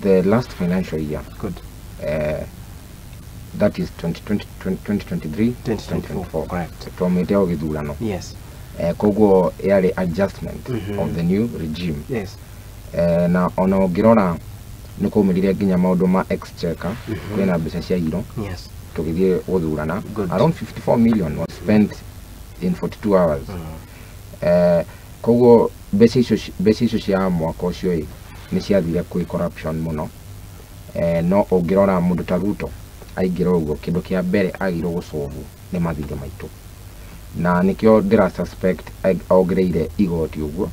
the last financial year. Good. That is 2023, 2024. Correct. From Meteo Githurano. Yes. Koguo yari adjustment of the new regime. Yes. Na ono ngirora niko mirire nginya maundu ma exchequer kwina mbeca cia iro. Yes. Tugithie guthurana. Around 54 million was spent in 42 hours. Koguo mbeca icio cia mwaka ucio ni ciathire kwi corruption muno. No ungirora mundu ta Ruto aingira uguo kindu kia mbere agirwo gucovu ni mathire maitu. Na nikio ndira suspect ongereire igoti uguo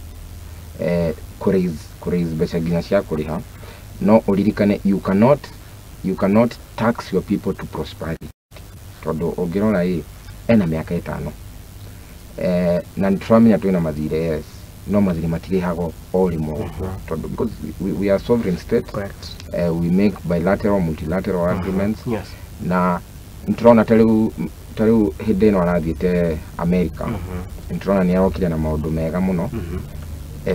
kuraise mbeca nginya cia kuriha. No uririkane you cannot tax your people to prosperity. Tondu ungirora ena miaka 5 na ntramenya twina mathire yes no mathire matirihago all imo tondu because we are sovereign state. Correct. We make bilateral multilateral agreements. Yes. Na ntrona tariu hindi no arathiite America. Ntrona ni arokire na maundu mega muno.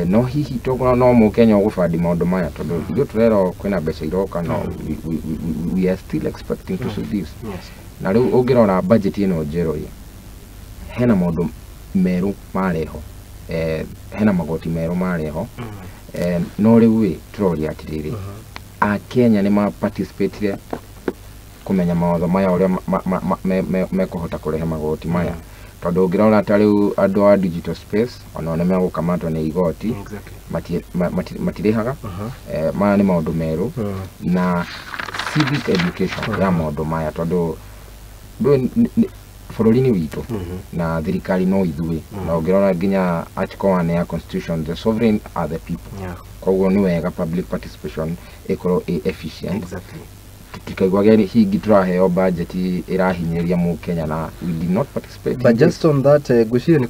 No hihi togona no mukenya ugufandi maundu maya tondu ithu turero kwina mbeca iroka no we are still expecting to see this. Yes. Na riu ungirora budget ino njero hena maundu meru mareho hena magoti meru mareho no riu turori atiriri a Kenya ni ma participate kumenya mawatho maya uria mekuhota kurehe magoti maya tondu ungirora tariu andu a digital space ona ne megukamatwo ni igoti matirihaga maya ni maundu meru na civic education ya maundu maya tondu bururi-ini witu na thirikari no ithui na ungirora nginya article 1 ya constitution, the sovereign are the people. Koguo ni wega public participation ikorwo efficient. Exactly. Tukaigwa gani hingi turaheo budget irahinyiria mu Kenya na we did not participate. But just on that Gushiri ni